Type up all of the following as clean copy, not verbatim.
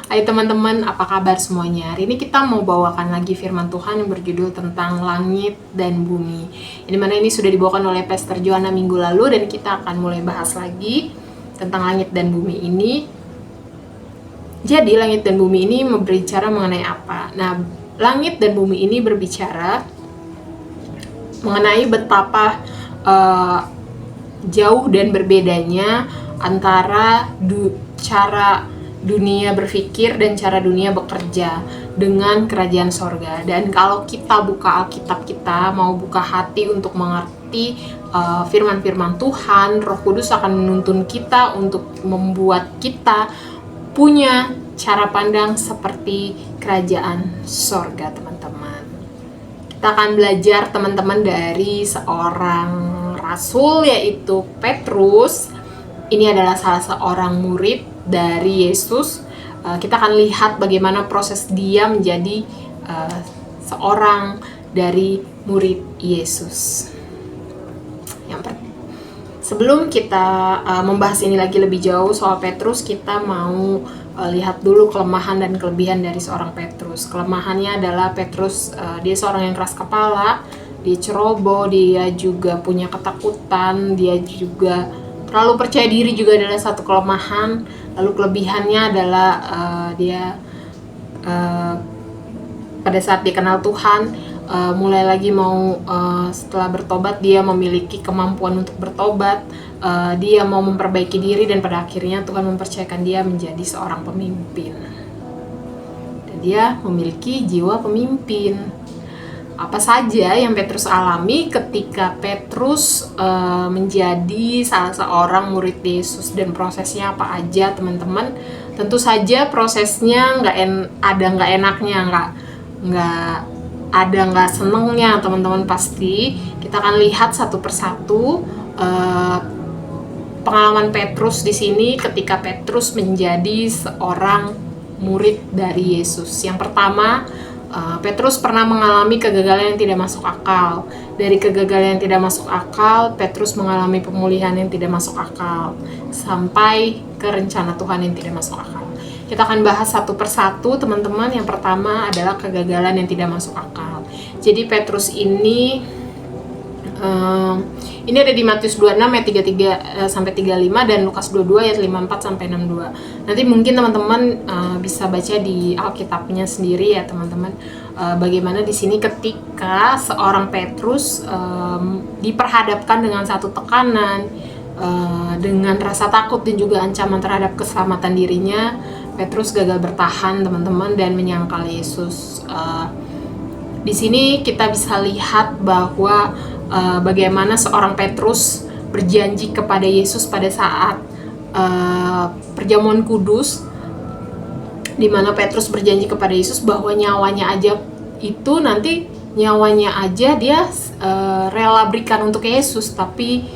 Hai teman-teman, apa kabar semuanya? Hari ini kita mau bawakan lagi firman Tuhan yang berjudul tentang langit dan bumi. Ini mana ini sudah dibawakan oleh Pastor Joanna minggu lalu, dan kita akan mulai bahas lagi tentang langit dan bumi ini. Jadi langit dan bumi ini berbicara mengenai apa? Nah, langit dan bumi ini berbicara mengenai betapa jauh dan berbedanya antara cara dunia berpikir dan cara dunia bekerja dengan kerajaan sorga. Dan kalau kita buka Alkitab, kita mau buka hati untuk mengerti firman-firman Tuhan, Roh Kudus akan menuntun kita untuk membuat kita punya cara pandang seperti kerajaan sorga, teman-teman. Kita akan belajar, teman-teman, dari seorang rasul, yaitu Petrus. Ini adalah salah seorang murid dari Yesus. Kita akan lihat bagaimana proses dia menjadi seorang dari murid Yesus. Sebelum kita membahas ini lagi lebih jauh soal Petrus, kita mau lihat dulu kelemahan dan kelebihan dari seorang Petrus. Kelemahannya adalah Petrus, dia seorang yang keras kepala, dia ceroboh, dia juga punya ketakutan, dia juga terlalu percaya diri, juga adalah satu kelemahan. Lalu kelebihannya adalah dia pada saat dia kenal Tuhan, mulai lagi mau setelah bertobat, dia memiliki kemampuan untuk bertobat, dia mau memperbaiki diri, dan pada akhirnya Tuhan mempercayakan dia menjadi seorang pemimpin. Dan dia memiliki jiwa pemimpin. Apa saja yang Petrus alami ketika Petrus menjadi salah seorang murid Yesus, dan prosesnya apa aja, teman-teman? Tentu saja prosesnya nggak enaknya, nggak senengnya, teman-teman. Pasti kita akan lihat satu persatu pengalaman Petrus di sini ketika Petrus menjadi seorang murid dari Yesus. Yang pertama, Petrus pernah mengalami kegagalan yang tidak masuk akal. Dari kegagalan yang tidak masuk akal, Petrus mengalami pemulihan yang tidak masuk akal, sampai ke rencana Tuhan yang tidak masuk akal. Kita akan bahas satu persatu, teman-teman. Yang pertama adalah kegagalan yang tidak masuk akal. Jadi Petrus ini ada di Matius 26 ayat 33 sampai 35 dan Lukas 22 ayat 54 sampai 62. Nanti mungkin teman-teman bisa baca di Alkitabnya sendiri ya, teman-teman. Bagaimana di sini ketika seorang Petrus diperhadapkan dengan satu tekanan, dengan rasa takut dan juga ancaman terhadap keselamatan dirinya, Petrus gagal bertahan, teman-teman, dan menyangkal Yesus. Di sini kita bisa lihat bahwa bagaimana seorang Petrus berjanji kepada Yesus pada saat perjamuan kudus, di mana Petrus berjanji kepada Yesus bahwa nyawanya aja dia rela berikan untuk Yesus. Tapi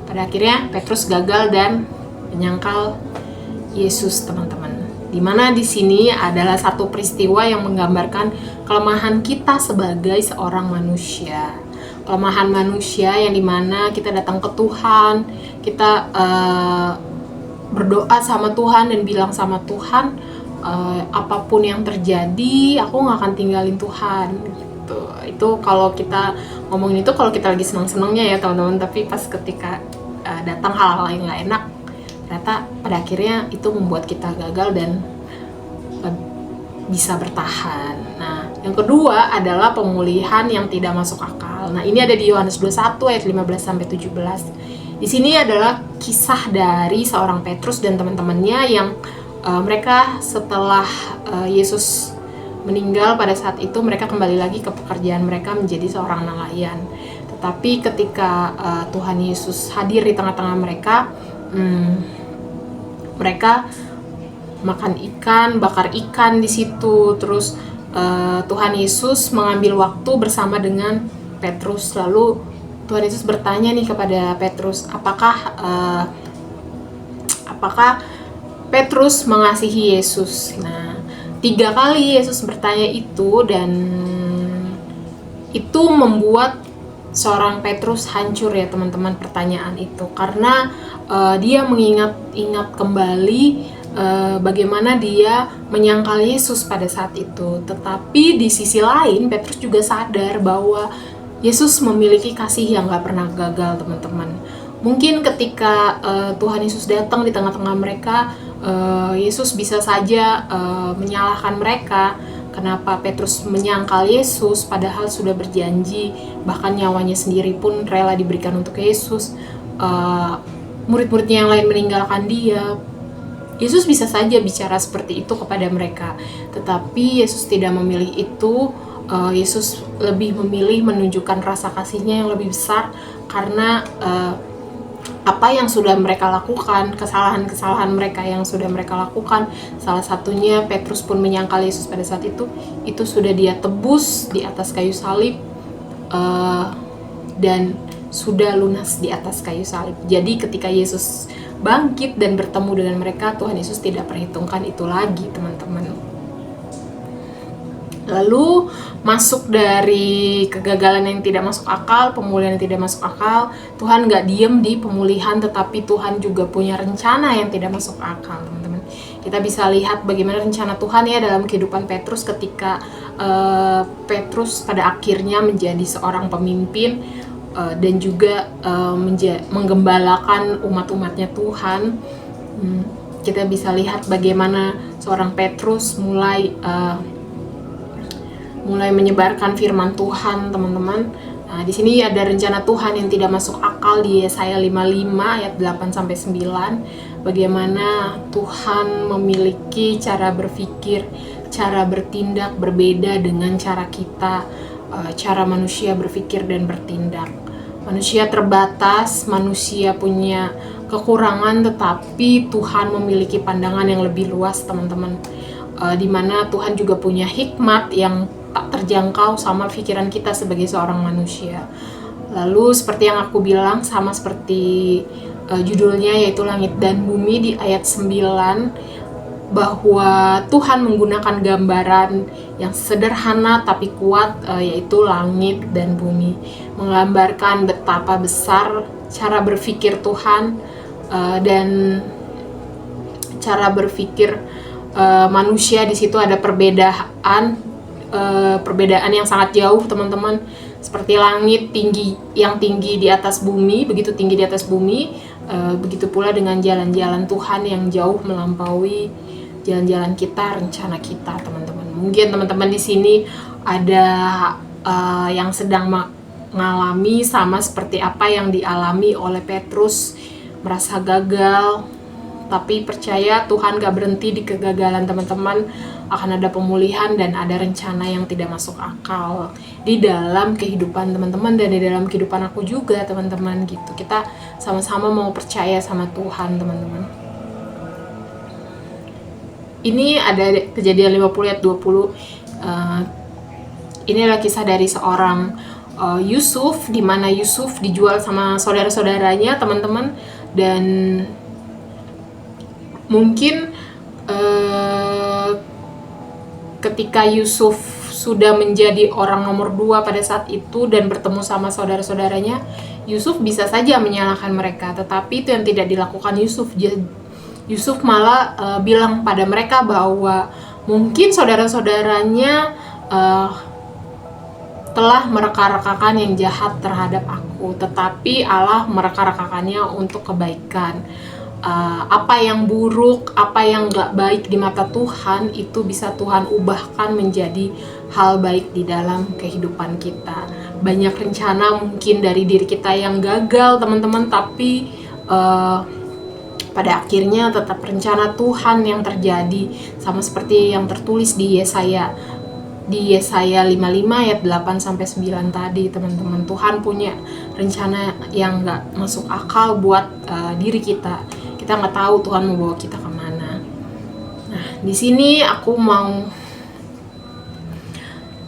pada akhirnya Petrus gagal dan menyangkal Yesus, teman-teman. Dimana di sini adalah satu peristiwa yang menggambarkan kelemahan kita sebagai seorang manusia. Kelemahan manusia yang dimana kita datang ke Tuhan, kita berdoa sama Tuhan dan bilang sama Tuhan, apapun yang terjadi, aku gak akan tinggalin Tuhan gitu. Itu kalau kita ngomongin itu kalau kita lagi senang-senangnya ya, teman-teman. Tapi pas ketika datang hal-hal yang gak enak, ternyata pada akhirnya itu membuat kita gagal dan bisa bertahan. Nah, yang kedua adalah pemulihan yang tidak masuk akal. Nah, ini ada di Yohanes 21 ayat 15 sampai 17. Di sini adalah kisah dari seorang Petrus dan teman-temannya yang mereka setelah Yesus meninggal pada saat itu, mereka kembali lagi ke pekerjaan mereka menjadi seorang nelayan. Tetapi ketika Tuhan Yesus hadir di tengah-tengah mereka, mereka makan ikan, bakar ikan di situ. Terus Tuhan Yesus mengambil waktu bersama dengan Petrus. Lalu Tuhan Yesus bertanya nih kepada Petrus, apakah Petrus mengasihi Yesus? Nah, 3 kali Yesus bertanya itu, dan itu membuat seorang Petrus hancur ya, teman-teman, pertanyaan itu, karena dia mengingat kembali bagaimana dia menyangkal Yesus pada saat itu. Tetapi di sisi lain Petrus juga sadar bahwa Yesus memiliki kasih yang gak pernah gagal, teman-teman. Mungkin ketika Tuhan Yesus datang di tengah-tengah mereka, Yesus bisa saja menyalahkan mereka. Kenapa Petrus menyangkal Yesus padahal sudah berjanji, bahkan nyawanya sendiri pun rela diberikan untuk Yesus. Murid-muridnya yang lain meninggalkan dia. Yesus bisa saja bicara seperti itu kepada mereka, tetapi Yesus tidak memilih itu. Yesus lebih memilih menunjukkan rasa kasihnya yang lebih besar karena apa yang sudah mereka lakukan, kesalahan-kesalahan mereka yang sudah mereka lakukan. Salah satunya Petrus pun menyangkal Yesus pada saat itu sudah dia tebus di atas kayu salib, dan sudah lunas di atas kayu salib. Jadi ketika Yesus bangkit dan bertemu dengan mereka, Tuhan Yesus tidak perhitungkan itu lagi, teman-teman. Lalu masuk dari kegagalan yang tidak masuk akal, pemulihan yang tidak masuk akal, Tuhan gak diem di pemulihan, tetapi Tuhan juga punya rencana yang tidak masuk akal, teman-teman. Kita bisa lihat bagaimana rencana Tuhan ya dalam kehidupan Petrus ketika Petrus pada akhirnya menjadi seorang pemimpin dan juga menggembalakan umat-umatnya Tuhan. Kita bisa lihat bagaimana seorang Petrus mulai menyebarkan firman Tuhan, teman-teman. Nah, di sini ada rencana Tuhan yang tidak masuk akal di Yesaya 55 ayat 8-9. Bagaimana Tuhan memiliki cara berpikir, cara bertindak berbeda dengan cara kita, cara manusia berpikir dan bertindak. Manusia terbatas, manusia punya kekurangan, tetapi Tuhan memiliki pandangan yang lebih luas, teman-teman. Dimana Tuhan juga punya hikmat yang tak terjangkau sama pikiran kita sebagai seorang manusia. Lalu seperti yang aku bilang, sama seperti judulnya yaitu Langit dan Bumi di ayat 9, bahwa Tuhan menggunakan gambaran yang sederhana tapi kuat, yaitu langit dan bumi, menggambarkan betapa besar cara berpikir Tuhan dan cara berpikir manusia. Di situ ada perbedaan yang sangat jauh, teman-teman. Seperti langit yang tinggi di atas bumi, begitu tinggi di atas bumi, begitu pula dengan jalan-jalan Tuhan yang jauh melampaui jalan-jalan kita, rencana kita, teman-teman. Mungkin teman-teman di sini ada yang sedang mengalami sama seperti apa yang dialami oleh Petrus, merasa gagal, tapi percaya Tuhan gak berhenti di kegagalan, teman-teman. Akan ada pemulihan dan ada rencana yang tidak masuk akal di dalam kehidupan teman-teman dan di dalam kehidupan aku juga, teman-teman, gitu. Kita sama-sama mau percaya sama Tuhan, teman-teman. Ini ada Kejadian 50 ayat 20. Ini adalah kisah dari seorang Yusuf, di mana Yusuf dijual sama saudara-saudaranya, teman-teman. Dan mungkin ketika Yusuf sudah menjadi orang nomor 2 pada saat itu dan bertemu sama saudara-saudaranya, Yusuf bisa saja menyalahkan mereka, tetapi itu yang tidak dilakukan Yusuf. Yusuf malah bilang pada mereka bahwa mungkin saudara-saudaranya telah mereka-rekakan yang jahat terhadap aku, tetapi Allah mereka-rekakannya untuk kebaikan. Apa yang buruk, apa yang gak baik di mata Tuhan, itu bisa Tuhan ubahkan menjadi hal baik di dalam kehidupan kita. Banyak rencana mungkin dari diri kita yang gagal, teman-teman, tapi pada akhirnya tetap rencana Tuhan yang terjadi, sama seperti yang tertulis di Yesaya 55 ayat 8-9 tadi, teman-teman. Tuhan punya rencana yang gak masuk akal buat diri kita. Kita nggak tahu Tuhan mau bawa kita kemana. Nah, di sini aku mau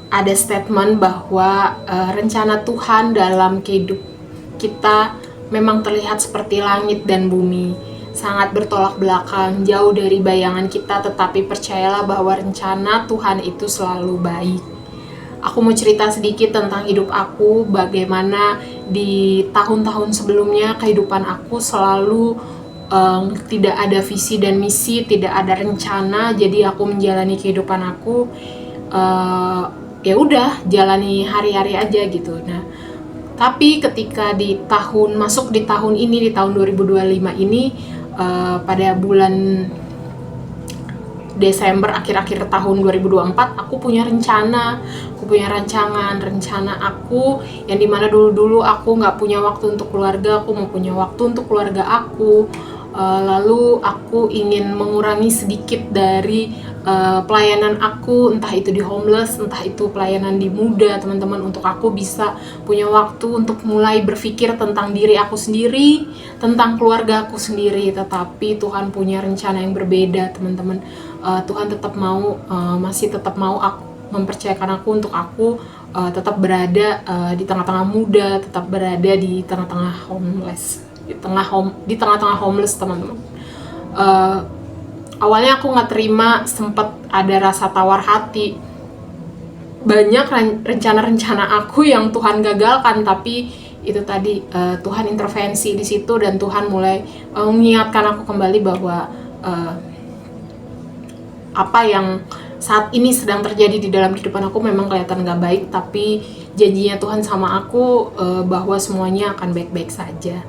ada statement bahwa rencana Tuhan dalam kehidupan kita memang terlihat seperti langit dan bumi, sangat bertolak belakang, jauh dari bayangan kita, tetapi percayalah bahwa rencana Tuhan itu selalu baik. Aku mau cerita sedikit tentang hidup aku, bagaimana di tahun-tahun sebelumnya kehidupan aku selalu tidak ada visi dan misi, tidak ada rencana, jadi aku menjalani kehidupan aku, ya udah jalani hari-hari aja gitu. Nah, tapi ketika masuk di tahun ini, di tahun 2025 ini, pada bulan Desember, akhir-akhir tahun 2024, aku punya rencana, rencana aku yang dimana dulu aku nggak punya waktu untuk keluarga, aku mau punya waktu untuk keluarga aku. Lalu aku ingin mengurangi sedikit dari pelayanan aku, entah itu di homeless, entah itu pelayanan di muda, teman-teman, untuk aku bisa punya waktu untuk mulai berpikir tentang diri aku sendiri, tentang keluarga aku sendiri. Tetapi Tuhan punya rencana yang berbeda, teman-teman. Tuhan masih tetap mau aku mempercayakan aku untuk aku tetap berada di tengah-tengah muda, tetap berada di tengah-tengah homeless, di tengah-tengah homeless, teman-teman. Awalnya aku nggak terima, sempat ada rasa tawar hati, banyak rencana-rencana aku yang Tuhan gagalkan, tapi itu tadi Tuhan intervensi di situ, dan Tuhan mulai mengingatkan aku kembali bahwa apa yang saat ini sedang terjadi di dalam kehidupan aku memang kelihatan gak baik, tapi janjinya Tuhan sama aku bahwa semuanya akan baik-baik saja.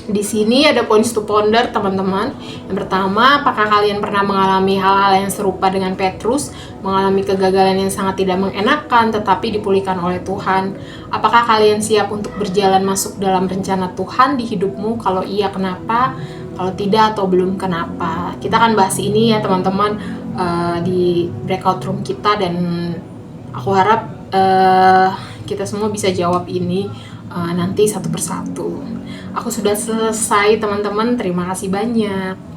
Di sini ada points to ponder, teman-teman. Yang pertama, apakah kalian pernah mengalami hal-hal yang serupa dengan Petrus, mengalami kegagalan yang sangat tidak mengenakan tetapi dipulihkan oleh Tuhan? Apakah kalian siap untuk berjalan masuk dalam rencana Tuhan di hidupmu? Kalau iya, kenapa? Kalau tidak atau belum, kenapa? Kita akan bahas ini ya, teman-teman, di breakout room kita, dan aku harap kita semua bisa jawab ini nanti satu persatu. Aku sudah selesai, teman-teman. Terima kasih banyak.